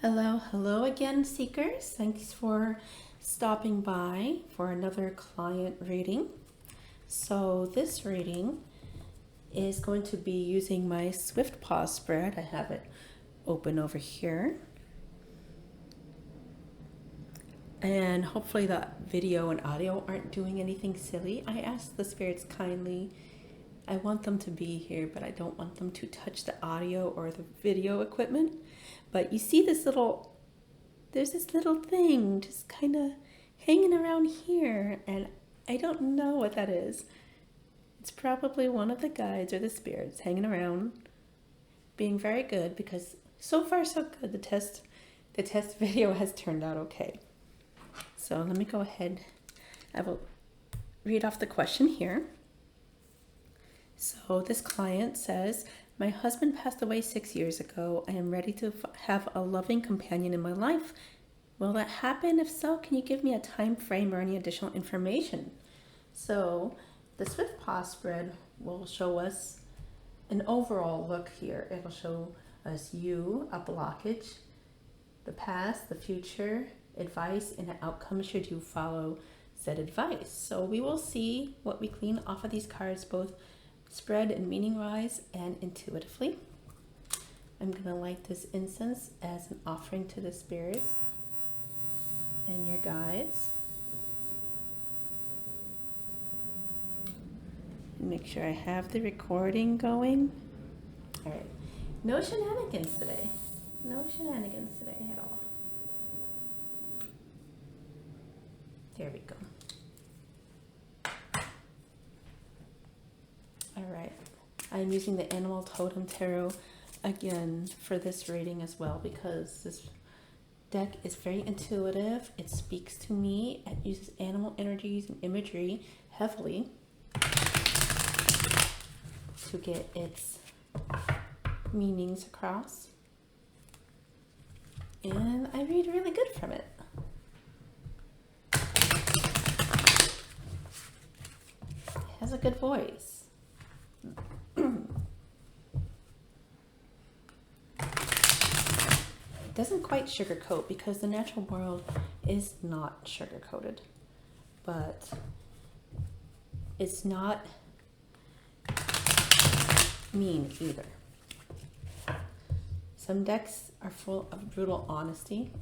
Hello again, seekers. Thanks for stopping by for another client reading. So this reading is going to be using my Swift Pause spread. I have it open over here. And hopefully the video and audio aren't doing anything silly. I asked the spirits kindly. I want them to be here, but I don't want them to touch the audio or the video equipment. But you see there's this little thing just kind of hanging around here, and I don't know what that is. It's probably one of the guides or the spirits hanging around, being very good, because so far so good. The test video has turned out okay. So let me go ahead. I will read off the question here. So this client says, my husband passed away 6 years ago. I am ready to have a loving companion in my life. Will that happen? If so, can you give me a time frame or any additional information? So the Swift Pause spread will show us an overall look here. It will show us you, a blockage, the past, the future, advice, and an outcome should you follow said advice. So we will see what we glean off of these cards, both spread and meaning-wise and intuitively. I'm going to light this incense as an offering to the spirits and your guides. And make sure I have the recording going. All right. No shenanigans today. No shenanigans today at all. There we go. All right. I'm using the Animal Totem Tarot again for this reading as well, because this deck is very intuitive. It speaks to me. It uses animal energies and imagery heavily to get its meanings across. And I read really good from it. It has a good voice. It doesn't quite sugarcoat, because the natural world is not sugar-coated, but it's not mean either. Some decks are full of brutal honesty.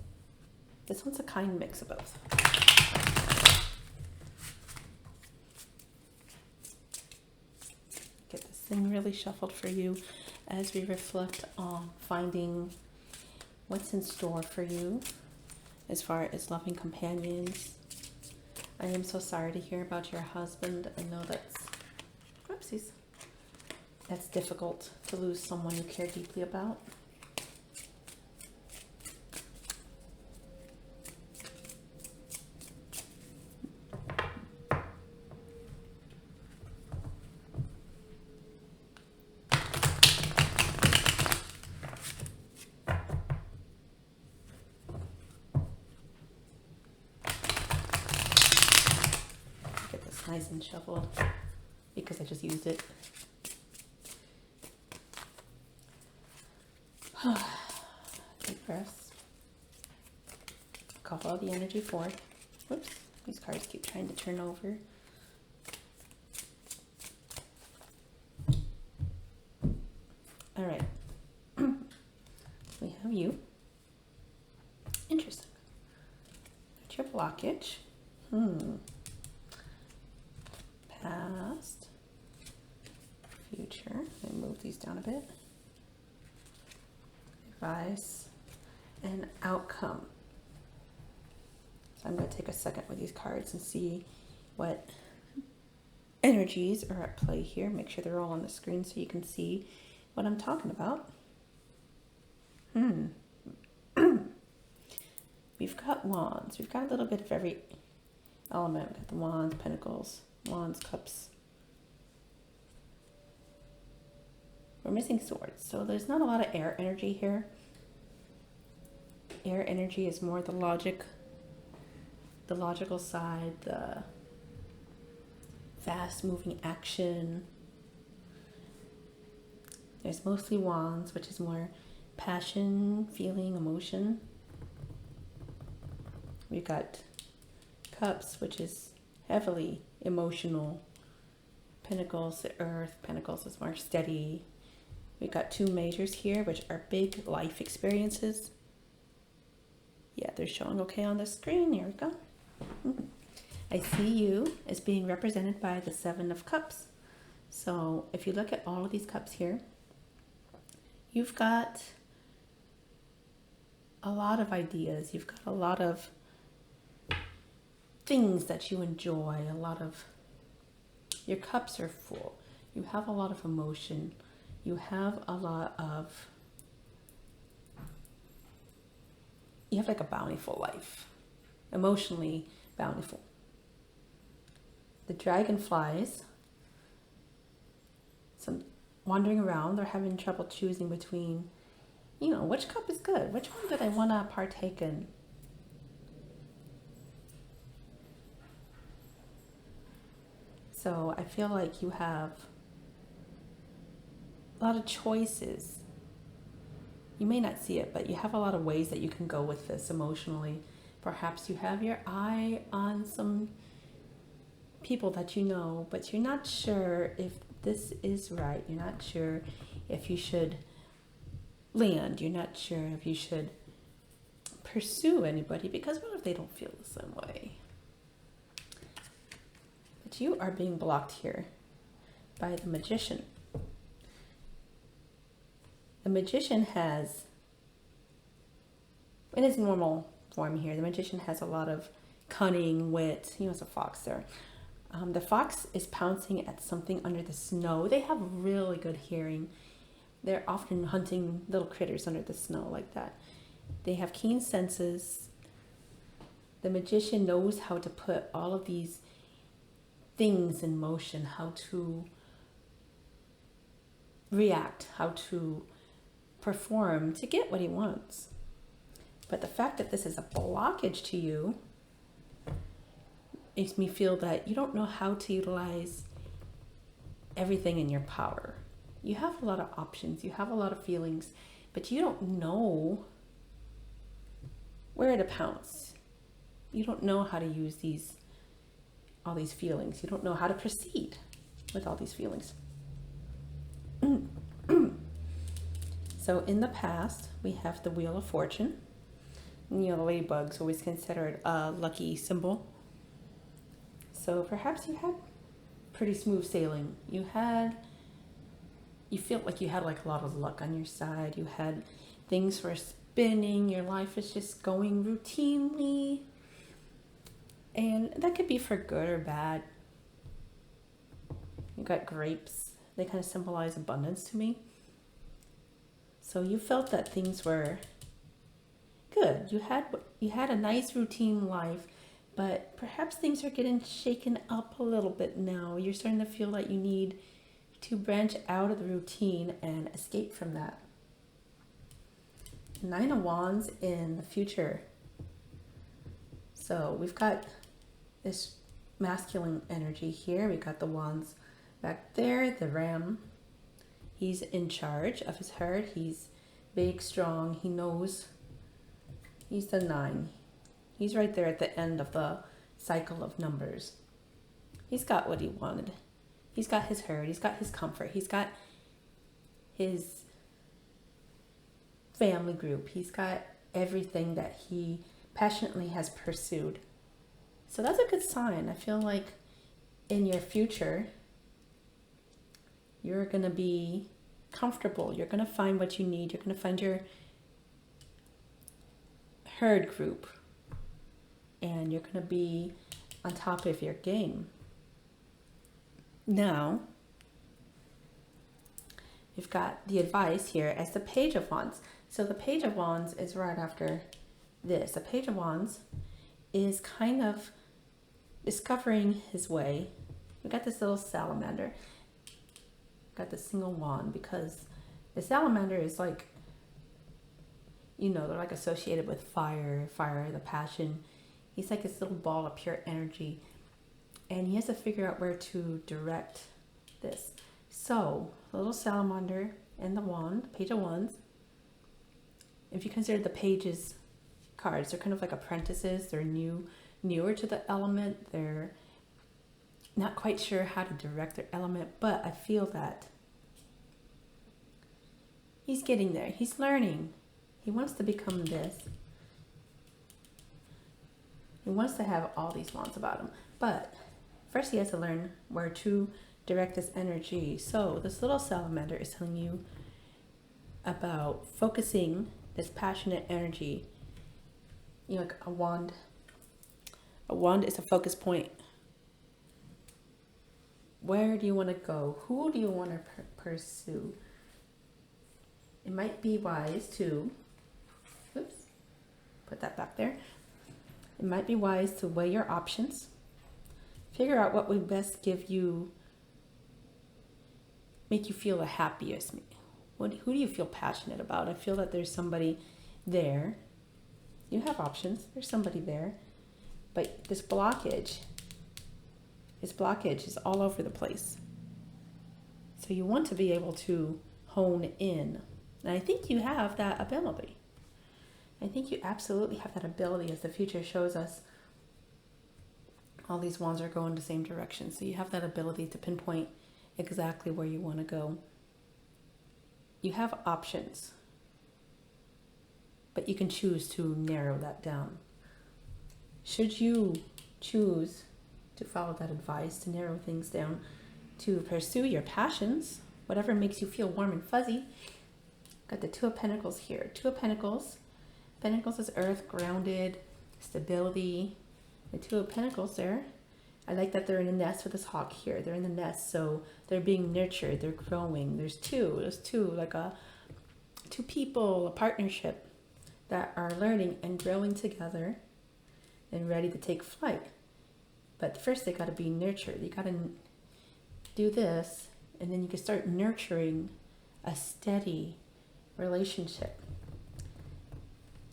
This one's a kind mix of both. Get this thing really shuffled for you as we reflect on finding what's in store for you as far as loving companions. I am so sorry to hear about your husband. I know that's difficult to lose someone you care deeply about. Nice and shuffled because I just used it. Deep breaths. Call all the energy forth. Whoops, these cards keep trying to turn over. All right. We have you. Interesting. Got your blockage. Past, future. Let me move these down a bit. Advice and outcome. So I'm going to take a second with these cards and see what energies are at play here. Make sure they're all on the screen so you can see what I'm talking about. We've got wands. We've got a little bit of every element. We've got the wands, pentacles, wands, cups. We're missing swords, so there's not a lot of air energy here. Air energy is more the logical side, the fast moving action. There's mostly wands, which is more passion, feeling, emotion. We've got Cups, which is heavily emotional. Pentacles, the Earth. Pentacles is more steady. We've got two Majors here, which are big life experiences. Yeah, they're showing okay on the screen. Here we go. I see you as being represented by the Seven of Cups. So if you look at all of these cups here, you've got a lot of ideas. You've got a lot of things that you enjoy. A lot of your cups are full. You have a lot of emotion. You have a lot of, you have like a bountiful life, emotionally bountiful. The dragonflies, some wandering around, they're having trouble choosing between, you know, which cup is good? Which one do I want to partake in? So I feel like you have a lot of choices. You may not see it, but you have a lot of ways that you can go with this emotionally. Perhaps you have your eye on some people that you know, but you're not sure if this is right. You're not sure if you should land. You're not sure if you should pursue anybody, because what if they don't feel the same way? But you are being blocked here by the Magician. The Magician has, in his normal form here, the Magician has a lot of cunning, wit. You know, it's a fox there. The fox is pouncing at something under the snow. They have really good hearing. They're often hunting little critters under the snow like that. They have keen senses. The Magician knows how to put all of these things in motion, how to react, how to perform to get what he wants. But the fact that this is a blockage to you makes me feel that you don't know how to utilize everything in your power. You have a lot of options, you have a lot of feelings, but you don't know where to pounce. You don't know how to use all these feelings. You don't know how to proceed with all these feelings. So in the past, we have the Wheel of Fortune. You know, the ladybug's always considered a lucky symbol. So perhaps you had pretty smooth sailing. You felt like you had like a lot of luck on your side. You had things were spinning. Your life is just going routinely. And that could be for good or bad. You got grapes. They kind of symbolize abundance to me. So you felt that things were good. You had a nice routine life, but perhaps things are getting shaken up a little bit now. You're starting to feel like you need to branch out of the routine and escape from that. Nine of Wands in the future. So we've got this masculine energy here. We got the wands back there, the ram. He's in charge of his herd. He's big, strong. He knows. He's the 9. He's right there at the end of the cycle of numbers. He's got what he wanted. He's got his herd. He's got his comfort. He's got his family group. He's got everything that he passionately has pursued. So that's a good sign. I feel like in your future, you're going to be comfortable. You're going to find what you need. You're going to find your herd group. And you're going to be on top of your game. Now, you've got the advice here as the Page of Wands. So the Page of Wands is right after this. The Page of Wands is kind of discovering his way. We got this little salamander. Got the single wand because the salamander is like, you know, they're like associated with fire, the passion. He's like this little ball of pure energy. And he has to figure out where to direct this. So, the little salamander and the wand, Page of Wands. If you consider the pages cards. They're kind of like apprentices. They're newer to the element. They're not quite sure how to direct their element, but I feel that he's getting there. He's learning. He wants to become this. He wants to have all these wands about him, but first he has to learn where to direct this energy. So this little salamander is telling you about focusing this passionate energy. You know, like a wand. A wand is a focus point. Where do you want to go? Who do you want to pursue? It might be wise to, oops, put that back there. It might be wise to weigh your options. Figure out what would best make you feel the happiest. Who do you feel passionate about? I feel that there's somebody there. You have options. There's somebody there. But this blockage is all over the place. So you want to be able to hone in. And I think you have that ability. I think you absolutely have that ability, as the future shows us. All these wands are going the same direction. So you have that ability to pinpoint exactly where you want to go. You have options, but you can choose to narrow that down. Should you choose to follow that advice, to narrow things down, to pursue your passions, whatever makes you feel warm and fuzzy. Got the Two of Pentacles here. Two of Pentacles. Pentacles is earth, grounded, stability. The Two of Pentacles there. I like that they're in a nest with this hawk here. They're in the nest, so they're being nurtured. They're growing. There's two, like two people, a partnership that are learning and growing together and ready to take flight. But first they got to be nurtured. You got to do this, and then you can start nurturing a steady relationship.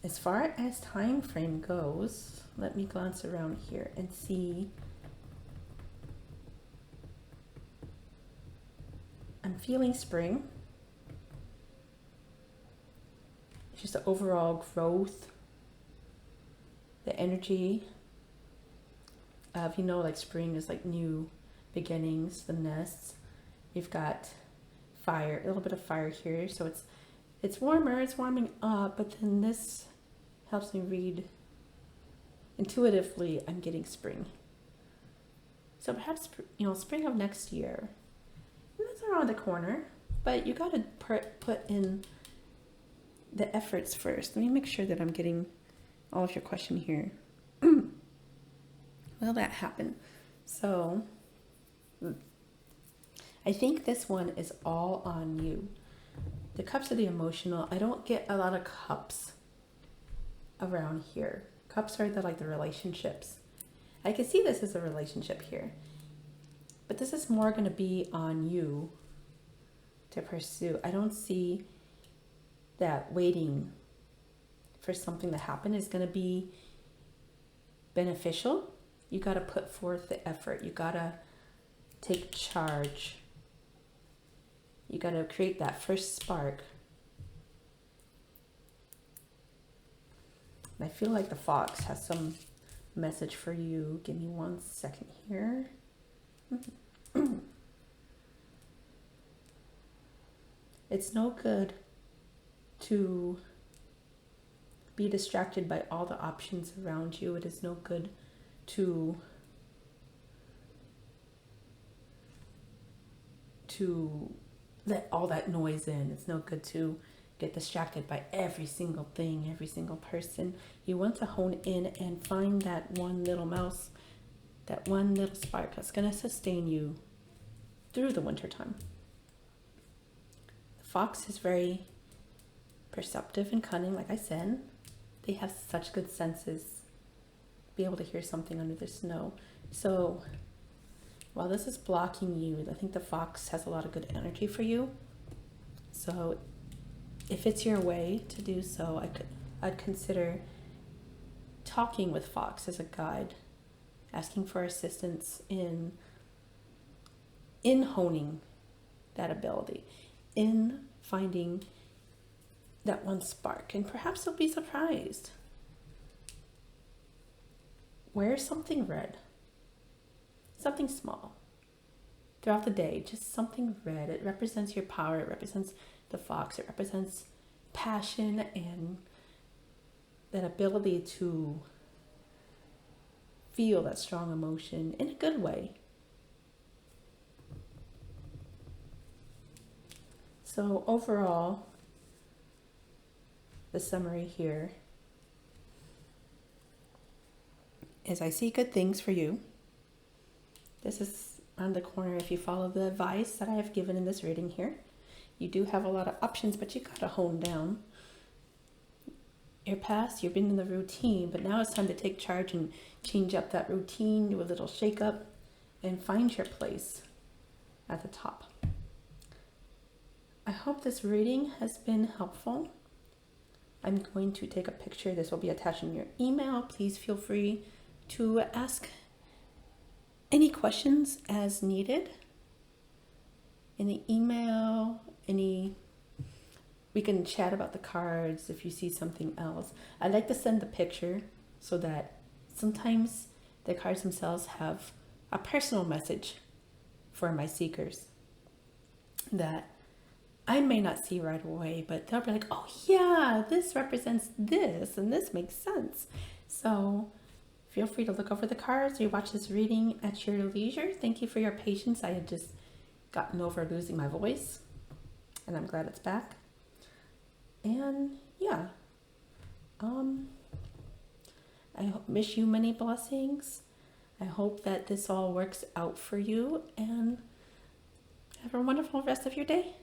As far as time frame goes, let me glance around here and see. I'm feeling spring. It's just the overall growth, the energy of, you know, like spring is like new beginnings, the nests. You've got fire, a little bit of fire here, so it's warmer, it's warming up, but then this helps me read intuitively. I'm getting spring. So perhaps, you know, spring of next year. And that's around the corner, but you got to put in the efforts first. Let me make sure that I'm getting all of your question here. Will that happen? So I think this one is all on you. The cups are the emotional. I don't get a lot of cups around here. Cups are the relationships. I can see this as a relationship here, but this is more going to be on you to pursue. I don't see that waiting for something to happen is going to be beneficial. You got to put forth the effort. You got to take charge. You got to create that first spark. And I feel like the fox has some message for you. Give me 1 second here. It's no good to be distracted by all the options around you. It is no good to let all that noise in. It's no good to get distracted by every single thing, every single person. You want to hone in and find that one little mouse, that one little spark that's going to sustain you through the winter time. The fox is very perceptive and cunning, like I said. They have such good senses. Be able to hear something under the snow. So while this is blocking you, I think the fox has a lot of good energy for you. So if it's your way to do so, I'd consider talking with fox as a guide, asking for assistance in honing that ability, in finding that one spark, and perhaps you'll be surprised. wear something red, something small throughout the day, just something red. It represents your power, it represents the fox, it represents passion and that ability to feel that strong emotion in a good way. So overall, the summary here is I see good things for you. This is on the corner. If you follow the advice that I have given in this reading here, you do have a lot of options, but you gotta hone down. Your past, you've been in the routine, but now it's time to take charge and change up that routine, do a little shake up, and find your place at the top. I hope this reading has been helpful. I'm going to take a picture. This will be attached in your email. Please feel free to ask any questions as needed in the email. We can chat about the cards if you see something else. I like to send the picture so that sometimes the cards themselves have a personal message for my seekers that I may not see right away, but they'll be like, oh yeah, this represents this and this makes sense. So feel free to look over the cards or you watch this reading at your leisure. Thank you for your patience. I had just gotten over losing my voice and I'm glad it's back. And yeah, I wish you many blessings. I hope that this all works out for you and have a wonderful rest of your day.